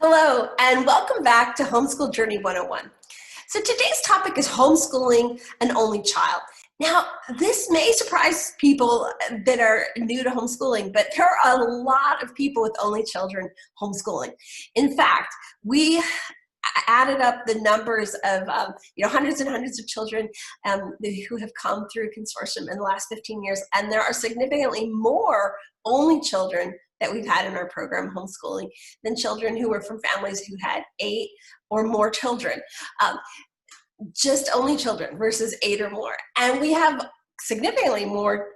Hello, and welcome back to Homeschool Journey 101. So today's topic is homeschooling an only child. Now, this may surprise people that are new to homeschooling, but there are a lot of people with only children homeschooling. In fact, we added up the numbers of hundreds and hundreds of children who have come through consortium in the last 15 years, and there are significantly more only children that we've had in our program homeschooling than children who were from families who had 8 or more children. Just only children versus 8 or more. And we have significantly more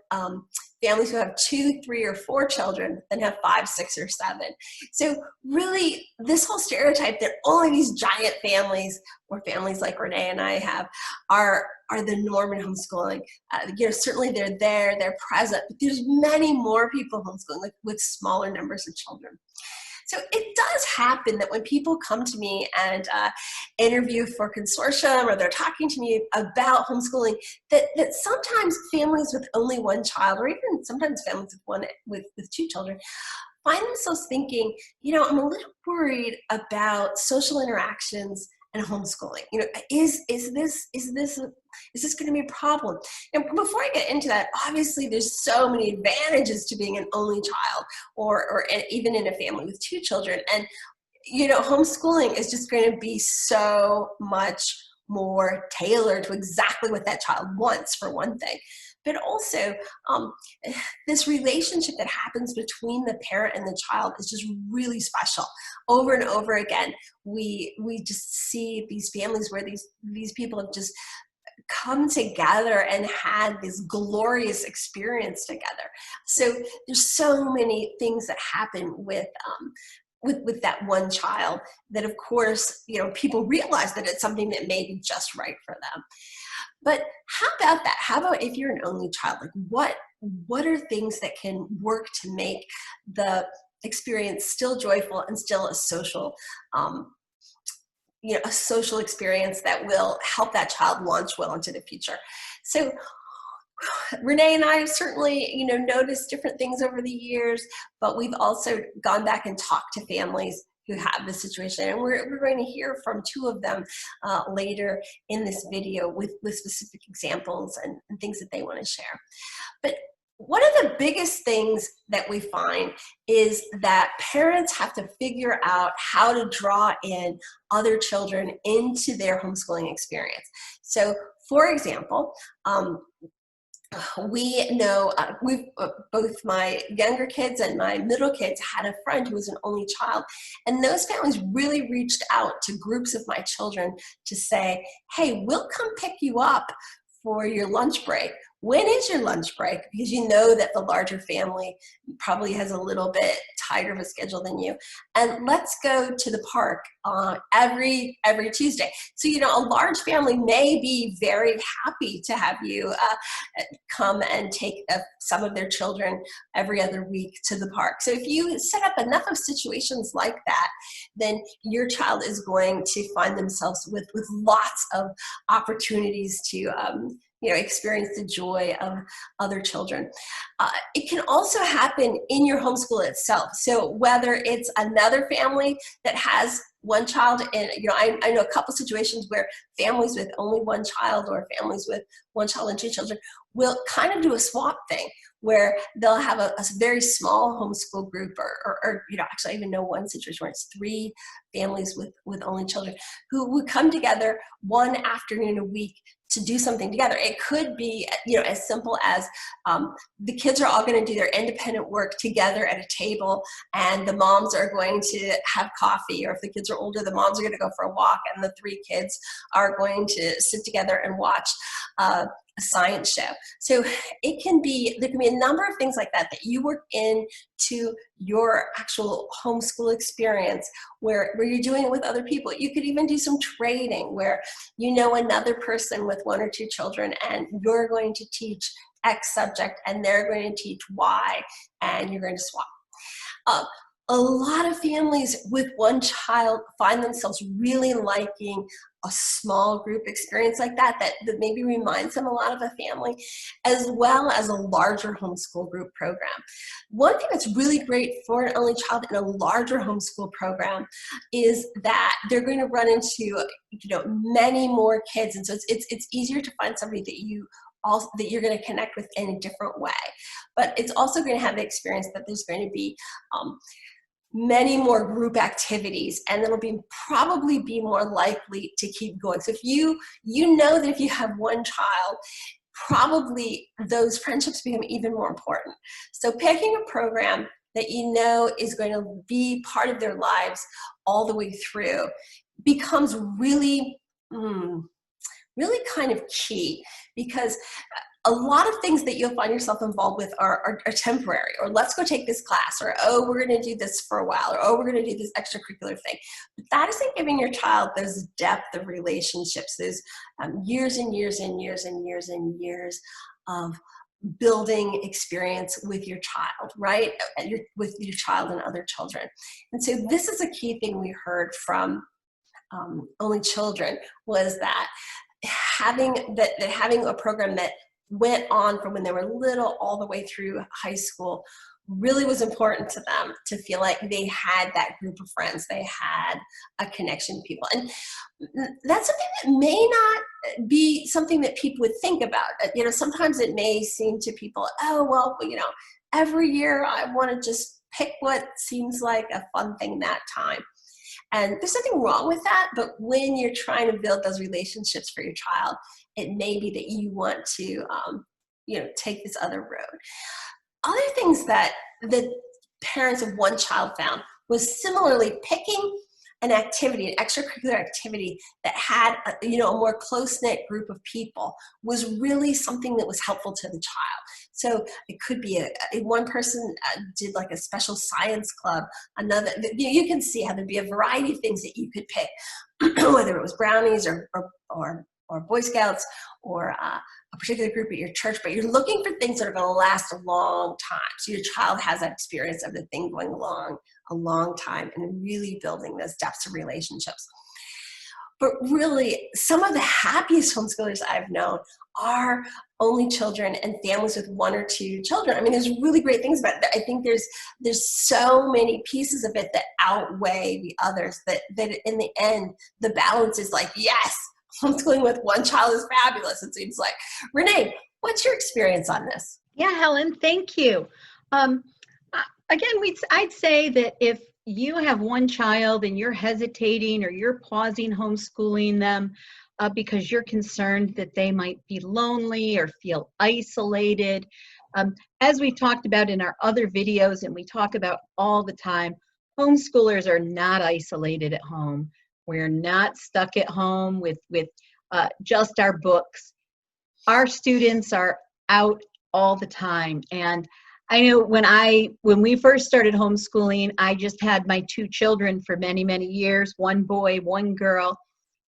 families who have 2, 3, or 4 children than have 5, 6, or 7. So really, this whole stereotype that only these giant families, or families like Renee and I have, are the norm in homeschooling. Certainly they're there, they're present, but there's many more people homeschooling with smaller numbers of children. So it does happen that when people come to me and interview for consortium, or they're talking to me about homeschooling, that sometimes families with only one child, or even sometimes families with 2 children, find themselves thinking, I'm a little worried about social interactions and homeschooling. Is this going to be a problem? And before I get into that, obviously there's so many advantages to being an only child, or even in a family with 2 children. And homeschooling is just going to be so much more tailored to exactly what that child wants, for one thing. But also, this relationship that happens between the parent and the child is just really special. Over and over again, we just see these families where these people have just come together and had this glorious experience together. So there's so many things that happen with that one child that, of course, people realize that it's something that may be just right for them. But how about that? How about if you're an only child? Like, what are things that can work to make the experience still joyful and still a social a social experience that will help that child launch well into the future? So Renee and I have certainly, noticed different things over the years, but we've also gone back and talked to families who have this situation. And we're going to hear from 2 of them later in this video with specific examples and things that they want to share. But one of the biggest things that we find is that parents have to figure out how to draw in other children into their homeschooling experience. So, for example, we know both my younger kids and my middle kids had a friend who was an only child, and those families really reached out to groups of my children to say, hey, we'll come pick you up for your lunch break. When is your lunch break? Because you know that the larger family probably has a little bit tighter of a schedule than you. And let's go to the park every Tuesday. So, a large family may be very happy to have you come and take some of their children every other week to the park. So if you set up enough of situations like that, then your child is going to find themselves with lots of opportunities to experience the joy of other children. It can also happen in your homeschool itself. So whether it's another family that has one child, and I know a couple situations where families with only one child, or families with one child and 2 children, will kind of do a swap thing where they'll have a very small homeschool group, or actually I even know one situation where it's 3 families with only children who would come together one afternoon a week to do something together. It could be, as simple as the kids are all going to do their independent work together at a table, and the moms are going to have coffee, or if the kids are older, the moms are going to go for a walk, and the 3 kids are going to sit together and watch a science show. So there can be a number of things like that you work into your actual homeschool experience where you're doing it with other people. You could even do some trading where another person with 1 or 2 children, and you're going to teach X subject and they're going to teach Y, and you're going to swap. A lot of families with one child find themselves really liking a small group experience like that maybe reminds them a lot of a family, as well as a larger homeschool group program. One thing that's really great for an only child in a larger homeschool program is that they're going to run into many more kids, and so it's easier to find somebody that you're going to connect with in a different way. But it's also going to have the experience that there's going to be many more group activities, and it'll probably be more likely to keep going. So if you know that if you have one child, probably those friendships become even more important. So picking a program that you know is going to be part of their lives all the way through becomes really really kind of key, because a lot of things that you'll find yourself involved with are temporary, or let's go take this class, or oh, we're going to do this for a while, or oh, we're going to do this extracurricular thing. But that isn't giving your child those depth of relationships, those years and years and years and years and years of building experience with your child, right? With your child and other children. And so this is a key thing we heard from Only Children, was that having a program that went on from when they were little all the way through high school really was important to them, to feel like they had that group of friends, they had a connection to people. And that's something that may not be something that people would think about. Sometimes it may seem to people, oh, well, every year I want to just pick what seems like a fun thing that time. And there's nothing wrong with that, but when you're trying to build those relationships for your child, it may be that you want to, take this other road. Other things that the parents of one child found was similarly picking an extracurricular activity that had a more close-knit group of people was really something that was helpful to the child. So it could be one person did like a special science club, another, you can see how there'd be a variety of things that you could pick, whether it was brownies or Boy Scouts, or a particular group at your church, but you're looking for things that are going to last a long time. So your child has that experience of the thing going along a long time and really building those depths of relationships. But really, some of the happiest homeschoolers I've known are only children and families with one or two children. I mean, there's really great things about it. I think there's so many pieces of it that outweigh the others, that in the end, the balance is like, yes, homeschooling with one child is fabulous, it seems like. Renee, what's your experience on this? Yeah, Helen, thank you. Again, I'd say that if you have one child and you're hesitating or you're pausing homeschooling them because you're concerned that they might be lonely or feel isolated, as we've talked about in our other videos and we talk about all the time, homeschoolers are not isolated at home. We're not stuck at home with just our books. Our students are out all the time. And I know when we first started homeschooling, I just had my two children for many, many years, one boy, one girl.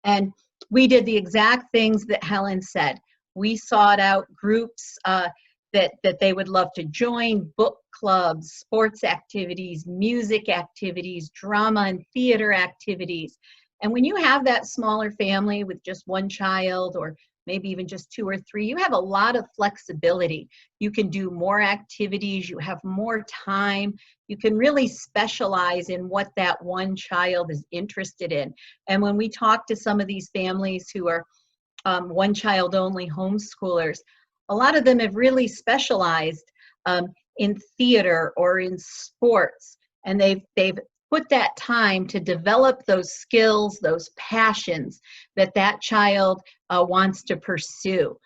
And we did the exact things that Helen said. We sought out groups that they would love to join, book clubs, sports activities, music activities, drama and theater activities. And when you have that smaller family with just one child, or maybe even just two or three, you have a lot of flexibility. You can do more activities, you have more time, you can really specialize in what that one child is interested in. And when we talk to some of these families who are one child only homeschoolers, a lot of them have really specialized in theater or in sports, and they've put that time to develop those skills, those passions that child wants to pursue.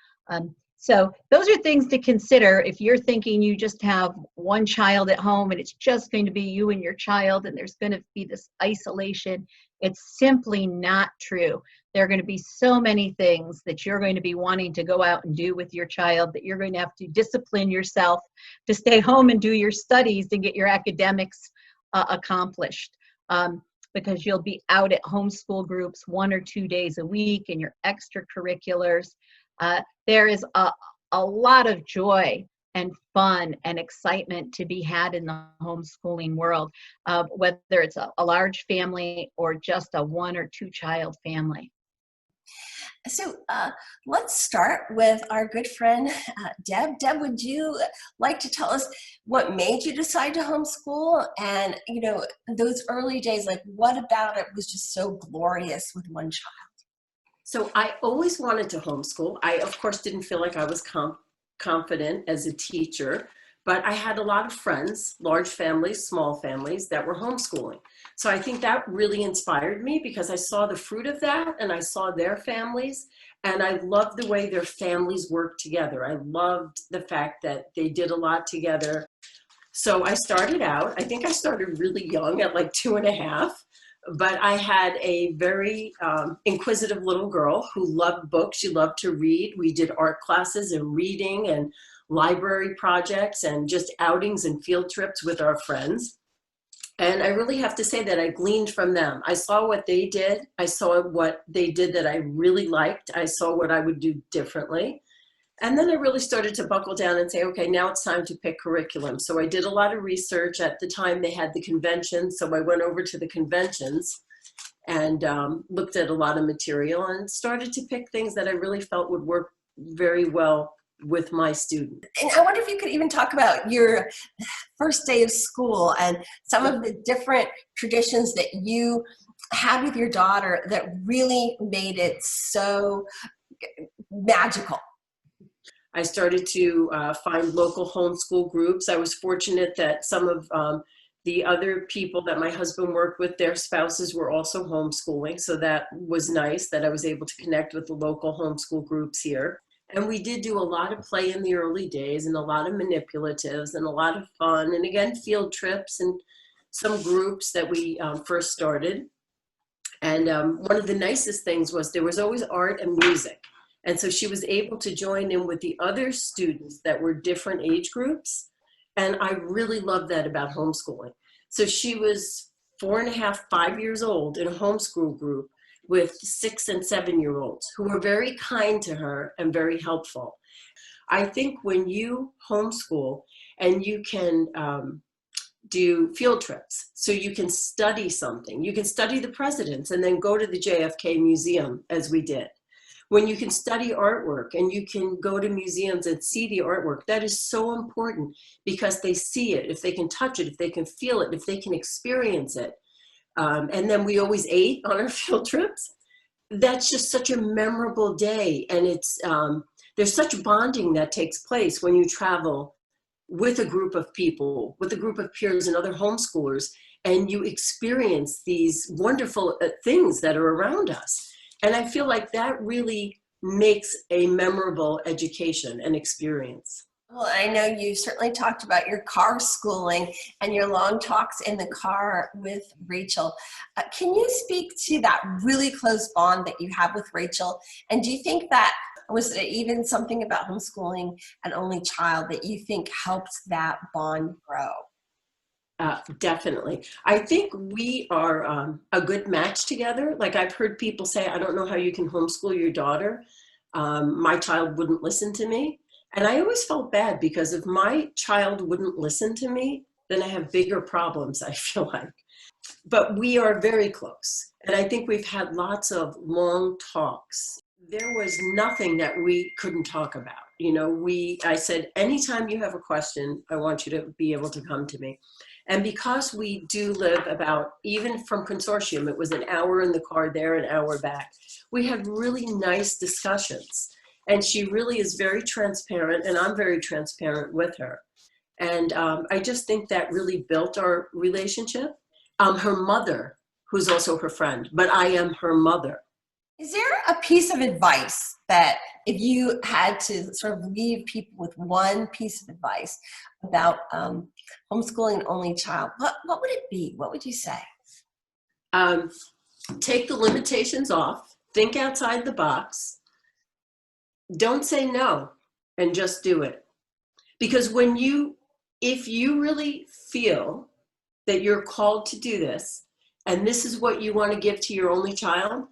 So those are things to consider if you're thinking you just have one child at home and it's just going to be you and your child and there's going to be this isolation. It's simply not true. There are going to be so many things that you're going to be wanting to go out and do with your child that you're going to have to discipline yourself to stay home and do your studies and get your academics accomplished, because you'll be out at homeschool groups 1 or 2 days a week and your extracurriculars. There is a lot of joy and fun and excitement to be had in the homeschooling world, whether it's a large family or just a 1 or 2 child family. So let's start with our good friend, Deb. Deb, would you like to tell us what made you decide to homeschool? And, you know, those early days, like what about it was just so glorious with one child? So I always wanted to homeschool. I, of course, didn't feel like I was confident as a teacher, but I had a lot of friends, large families, small families, that were homeschooling. So I think that really inspired me because I saw the fruit of that and I saw their families, and I loved the way their families worked together. I loved the fact that they did a lot together. So I started out, I think I started really young at like 2.5, but I had a very inquisitive little girl who loved books. She loved to read. We did art classes and reading and library projects and just outings and field trips with our friends. And I really have to say that I gleaned from them. I saw what they did. I saw what they did that I really liked. I saw what I would do differently. And then I really started to buckle down and say, okay, now it's time to pick curriculum. So I did a lot of research. At the time they had the conventions, so I went over to the conventions and looked at a lot of material and started to pick things that I really felt would work very well with my student. And I wonder if you could even talk about your first day of school and some of the different traditions that you had with your daughter that really made it so magical. I started to find local homeschool groups. I was fortunate that some of the other people that my husband worked with, their spouses were also homeschooling. So that was nice that I was able to connect with the local homeschool groups here. And we did do a lot of play in the early days and a lot of manipulatives and a lot of fun. And again, field trips and some groups that we first started. And one of the nicest things was there was always art and music. And so she was able to join in with the other students that were different age groups. And I really loved that about homeschooling. So she was 4.5, 5 years old in a homeschool group with 6 and 7-year-olds who were very kind to her and very helpful. I think when you homeschool and you can do field trips, so you can study something, you can study the presidents and then go to the JFK Museum as we did. When you can study artwork and you can go to museums and see the artwork, that is so important because they see it, if they can touch it, if they can feel it, if they can experience it. And then we always ate on our field trips. That's just such a memorable day. And it's there's such bonding that takes place when you travel with a group of people, with a group of peers and other homeschoolers, and you experience these wonderful things that are around us. And I feel like that really makes a memorable education and experience. Well, I know you certainly talked about your car schooling and your long talks in the car with Rachel. Can you speak to that really close bond that you have with Rachel? And do you think that was even something about homeschooling an only child that you think helped that bond grow? Definitely. I think we are a good match together. Like I've heard people say, I don't know how you can homeschool your daughter. My child wouldn't listen to me. And I always felt bad because if my child wouldn't listen to me, then I have bigger problems, I feel like. But we are very close. And I think we've had lots of long talks. There was nothing that we couldn't talk about. You know, I said, anytime you have a question, I want you to be able to come to me. And because we do live about, even from Consortium, it was an hour in the car there, an hour back. We had really nice discussions. And she really is very transparent, and I'm very transparent with her. And I just think that really built our relationship. Her mother, who's also her friend, but I am her mother. Is there a piece of advice that if you had to sort of leave people with one piece of advice about homeschooling an only child, what would it be? What would you say? Take the limitations off, think outside the box, don't say no, and just do it. Because if you really feel that you're called to do this, and this is what you want to give to your only child,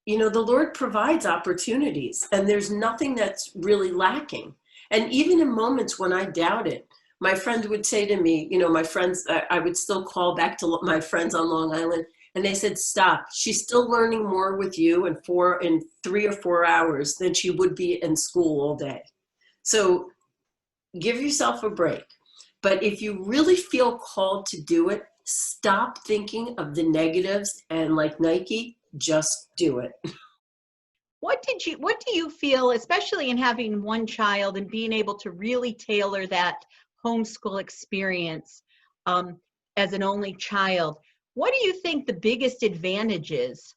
you know, the Lord provides opportunities, and there's nothing that's really lacking. And even in moments when I doubted, my friend would say to me, my friends, I would still call back to my friends on Long Island, and they said, stop. She's still learning more with you in 3 or 4 hours than she would be in school all day. So give yourself a break. But if you really feel called to do it, stop thinking of the negatives and, like Nike, just do it. What do you feel, especially in having one child and being able to really tailor that homeschool experience as an only child? What do you think the biggest advantages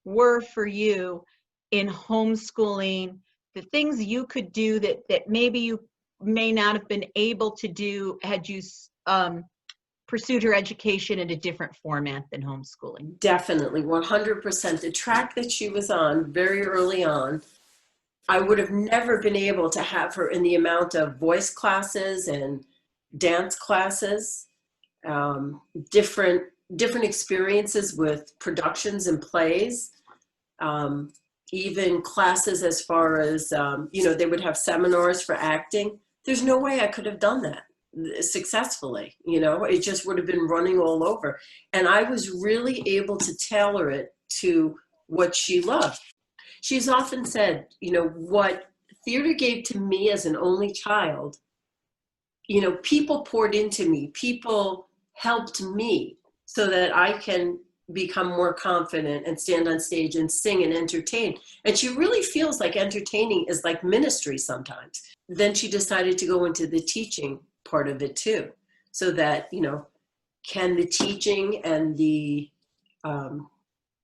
were for you in homeschooling? The things you could do that maybe you may not have been able to do had you pursued your education in a different format than homeschooling? Definitely, 100%. The track that she was on very early on, I would have never been able to have her in the amount of voice classes and dance classes, um, different experiences with productions and plays, um, even classes as far as they would have seminars for acting. There's no way I could have done that successfully. It just would have been running all over, and I was really able to tailor it to what she loved. She's often said, what theater gave to me as an only child, people poured into me, people helped me so that I can become more confident and stand on stage and sing and entertain. And she really feels like entertaining is like ministry sometimes. Then she decided to go into the teaching part of it too, so that, can the teaching and the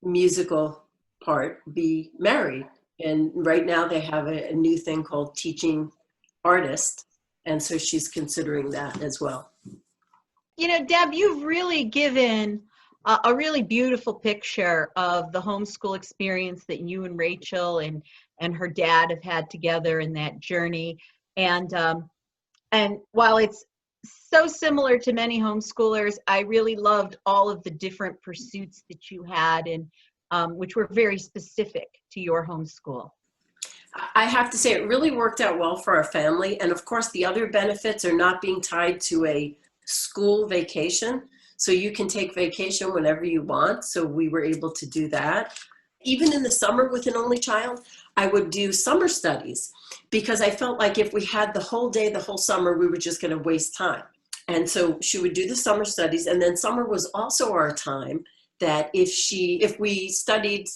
musical part be married? And right now they have a new thing called teaching artist. And so she's considering that as well. Deb, you've really given a really beautiful picture of the homeschool experience that you and Rachel and her dad have had together in that journey. And while it's so similar to many homeschoolers, I really loved all of the different pursuits that you had, and which were very specific to your homeschool. I have to say it really worked out well for our family. And of course, the other benefits are not being tied to a school vacation. So you can take vacation whenever you want. So we were able to do that. Even in the summer with an only child, I would do summer studies because I felt like if we had the whole day, the whole summer, we were just going to waste time. And so she would do the summer studies. And then summer was also our time that if we studied,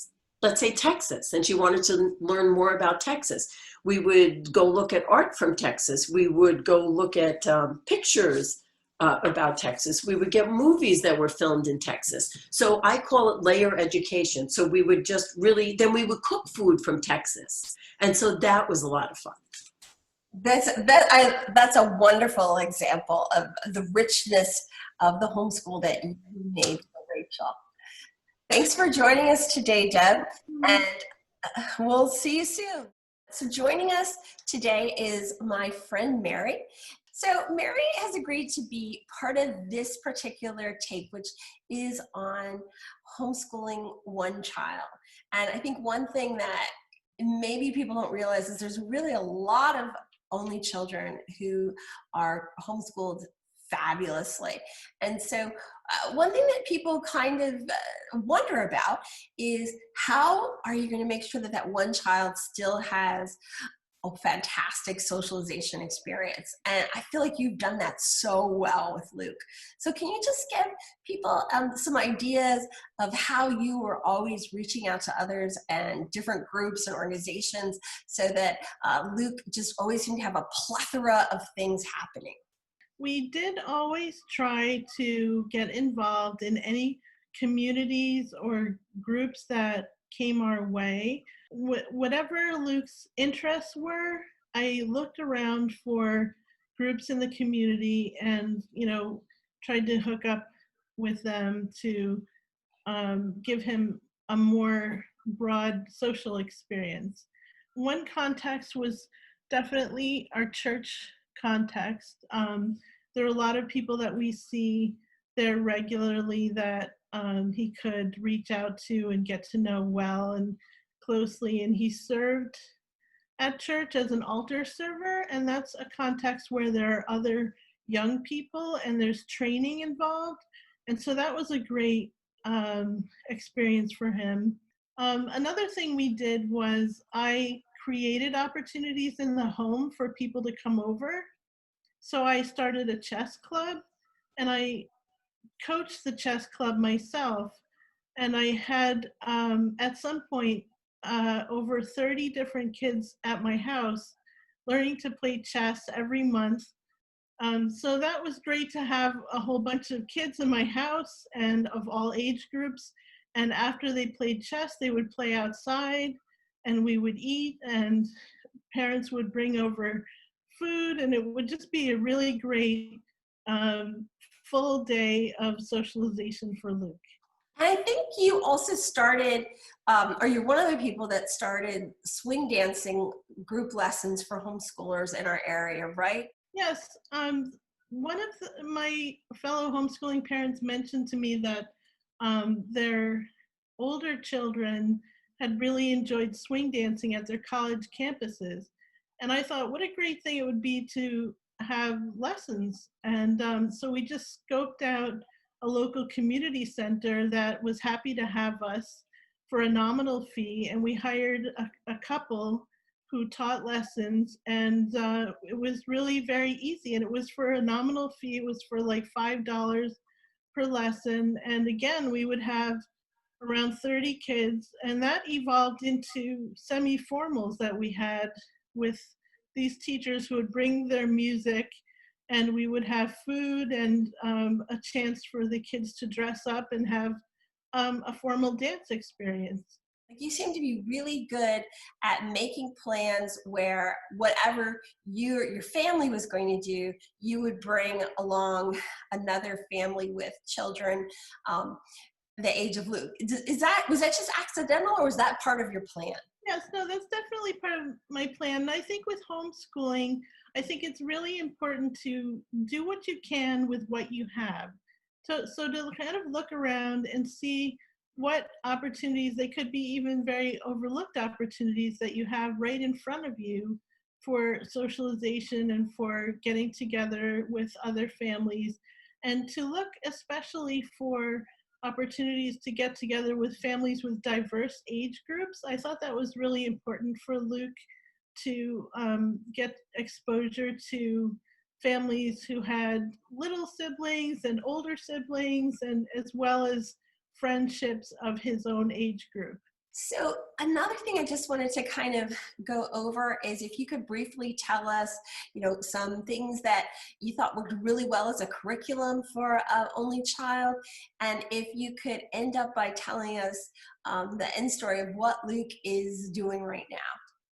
let's say, Texas, and she wanted to learn more about Texas, we would go look at art from Texas. We would go look at pictures about Texas. We would get movies that were filmed in Texas. So I call it layer education. So we would just then we would cook food from Texas. And so that was a lot of fun. That's a wonderful example of the richness of the homeschool that you made for Rachel. Thanks for joining us today, Deb, and we'll see you soon. So joining us today is my friend Mary. So Mary has agreed to be part of this particular take, which is on homeschooling one child. And I think one thing that maybe people don't realize is there's really a lot of only children who are homeschooled fabulously. And so one thing that people kind of wonder about is how are you going to make sure that that one child still has a fantastic socialization experience? And I feel like you've done that so well with Luke. So can you just give people some ideas of how you were always reaching out to others and different groups and organizations so that Luke just always seemed to have a plethora of things happening? We did always try to get involved in any communities or groups that came our way. Whatever Luke's interests were, I looked around for groups in the community and, tried to hook up with them to give him a more broad social experience. One context was definitely our church context. There are a lot of people that we see there regularly that he could reach out to and get to know well and closely. And he served at church as an altar server, and that's a context where there are other young people and there's training involved. And so that was a great experience for him. Another thing we did was I created opportunities in the home for people to come over. So I started a chess club and I coached the chess club myself. And I had, at some point, over 30 different kids at my house learning to play chess every month. So that was great to have a whole bunch of kids in my house and of all age groups. And after they played chess, they would play outside and we would eat, and parents would bring over food, and it would just be a really great um, full day of socialization for Luke. And I think you also started, or you're one of the people that started swing dancing group lessons for homeschoolers in our area, right? Yes, one of my fellow homeschooling parents mentioned to me that their older children had really enjoyed swing dancing at their college campuses. And I thought, what a great thing it would be to have lessons. And so we just scoped out a local community center that was happy to have us for a nominal fee. And we hired a couple who taught lessons, and it was really very easy, and it was for a nominal fee. It was for like $5 per lesson, and again we would have around 30 kids, and that evolved into semi-formals that we had with these teachers who would bring their music, and we would have food and a chance for the kids to dress up and have a formal dance experience. Like, you seem to be really good at making plans where whatever your family was going to do, you would bring along another family with children the age of Luke. Was that just accidental, or was that part of your plan? Yes, no, that's definitely part of my plan. And I think with homeschooling, I think it's really important to do what you can with what you have. So to kind of look around and see what opportunities, they could be even very overlooked opportunities that you have right in front of you for socialization and for getting together with other families, and to look especially for opportunities to get together with families with diverse age groups. I thought that was really important for Luke to get exposure to families who had little siblings and older siblings, and as well as friendships of his own age group. So another thing I just wanted to kind of go over is if you could briefly tell us, some things that you thought worked really well as a curriculum for an only child, and if you could end up by telling us the end story of what Luke is doing right now.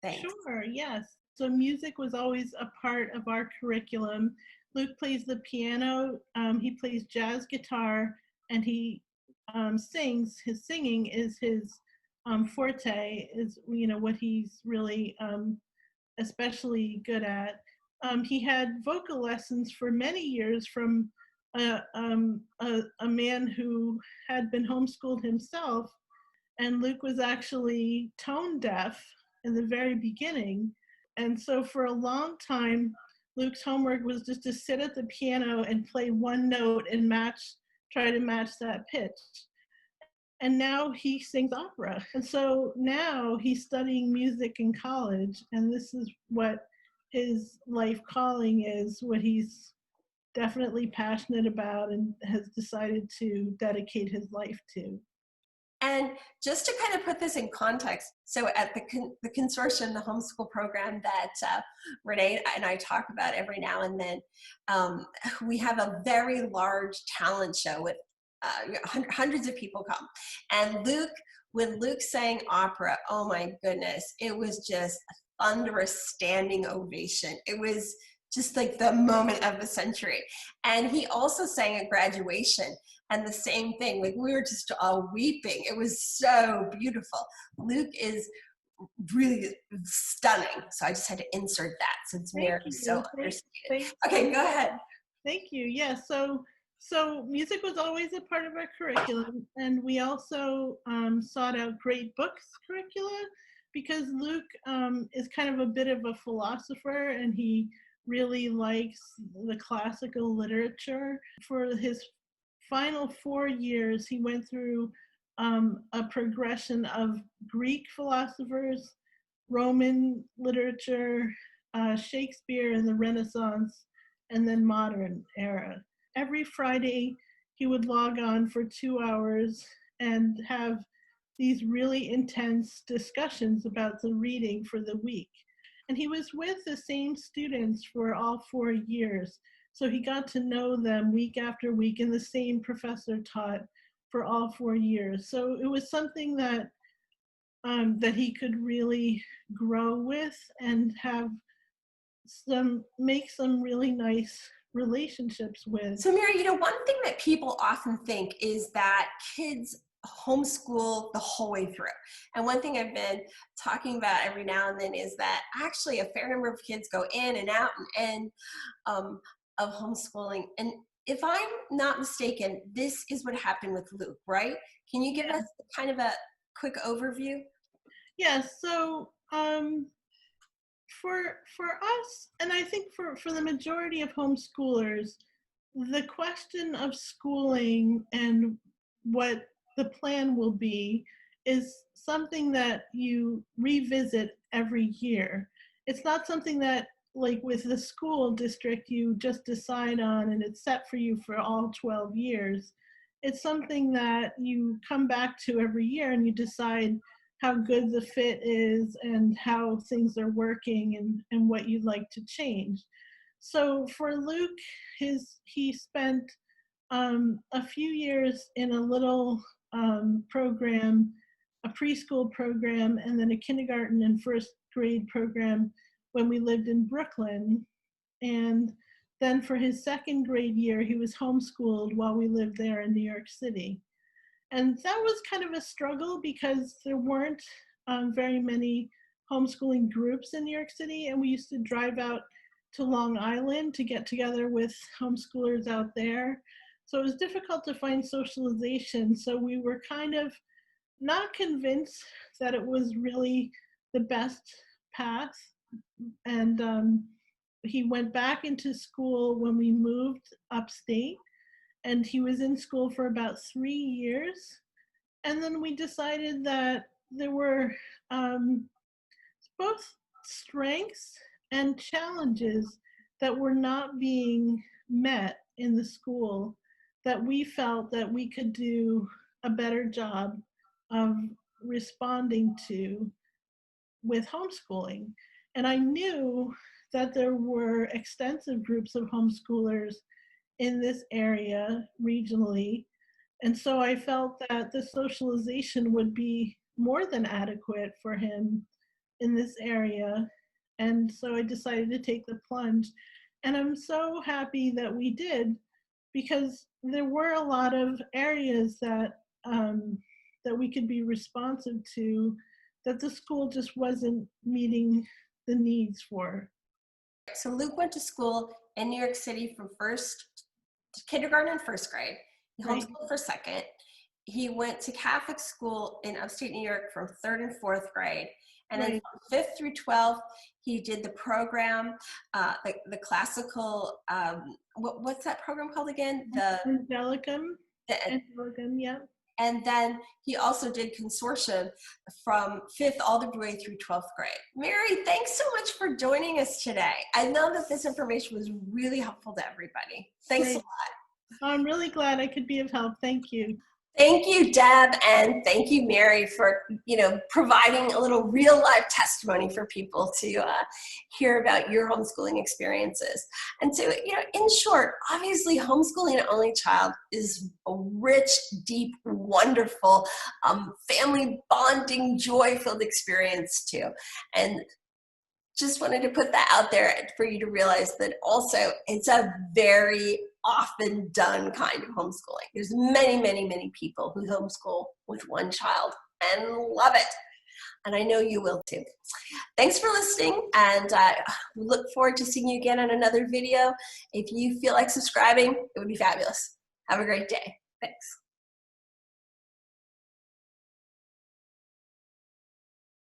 Thanks. Sure, yes. So music was always a part of our curriculum. Luke plays the piano, he plays jazz guitar, and he sings. His singing is his forte, is what he's really especially good at. He had vocal lessons for many years from a man who had been homeschooled himself, and Luke was actually tone deaf in the very beginning. And so for a long time, Luke's homework was just to sit at the piano and play one note and try to match that pitch. And now he sings opera. And so now he's studying music in college, and this is what his life calling is, what he's definitely passionate about and has decided to dedicate his life to. And just to kind of put this in context, so at the consortium, the homeschool program that Renee and I talk about every now and then, we have a very large talent show with hundreds of people come. And when Luke sang opera, oh my goodness, it was just a thunderous standing ovation. It was just like the moment of the century. And he also sang at graduation, and the same thing, like we were just all weeping. It was so beautiful. Luke is really stunning. So I just had to insert that since Mary's so understated. Okay, go ahead. Thank you. Yeah, so music was always a part of our curriculum, and we also sought out great books curricula. because Luke is kind of a bit of a philosopher, and he really likes the classical literature. For his final 4 years, he went through a progression of Greek philosophers, Roman literature, Shakespeare and the Renaissance, and then modern era. Every Friday, he would log on for 2 hours and have these really intense discussions about the reading for the week. And he was with the same students for all 4 years. So he got to know them week after week, and the same professor taught for all 4 years. So it was something that that he could really grow with and make some really nice relationships with. So Mary, you know, one thing that people often think is that kids homeschool the whole way through. And one thing I've been talking about every now and then is that actually a fair number of kids go in and out and of homeschooling. And if I'm not mistaken, this is what happened with Luke, right? Can you give us kind of a quick overview? Yes, so for us, and I think for the majority of homeschoolers, the question of schooling and what the plan will be is something that you revisit every year. It's not something that, like with the school district, you just decide on and it's set for you for all 12 years. It's something that you come back to every year and you decide how good the fit is and how things are working and what you'd like to change. So for Luke, he spent a few years in a little program, a preschool program, and then a kindergarten and first grade program when we lived in Brooklyn. And then for his second grade year, he was homeschooled while we lived there in New York City. And that was kind of a struggle because there weren't very many homeschooling groups in New York City, and we used to drive out to Long Island to get together with homeschoolers out there. So it was difficult to find socialization. So we were kind of not convinced that it was really the best path. And he went back into school when we moved upstate, and he was in school for about 3 years. And then we decided that there were both strengths and challenges that were not being met in the school that we felt that we could do a better job of responding to with homeschooling. And I knew that there were extensive groups of homeschoolers in this area regionally. And so I felt that the socialization would be more than adequate for him in this area. And so I decided to take the plunge. And I'm so happy that we did, because there were a lot of areas that that we could be responsive to that the school just wasn't meeting the needs for. So Luke went to school in New York City from kindergarten and first grade. He homeschooled for second. He went to Catholic school in upstate New York from third and fourth grade. And then from 5th through 12th, he did the program, the classical, what's that program called again? The Angelicum. Angelicum, yeah. And then he also did consortium from 5th all the way through 12th grade. Mary, thanks so much for joining us today. I know that this information was really helpful to everybody. Thanks a lot. I'm really glad I could be of help. Thank you. Thank you, Deb, and thank you, Mary, for providing a little real life testimony for people to hear about your homeschooling experiences. And so, in short, obviously, homeschooling an only child is a rich, deep, wonderful, family bonding, joy-filled experience too. And just wanted to put that out there for you to realize that also it's a very often done kind of homeschooling. There's many, many, many people who homeschool with one child and love it. And I know you will too. Thanks for listening, and we look forward to seeing you again on another video. If you feel like subscribing, it would be fabulous. Have a great day. Thanks.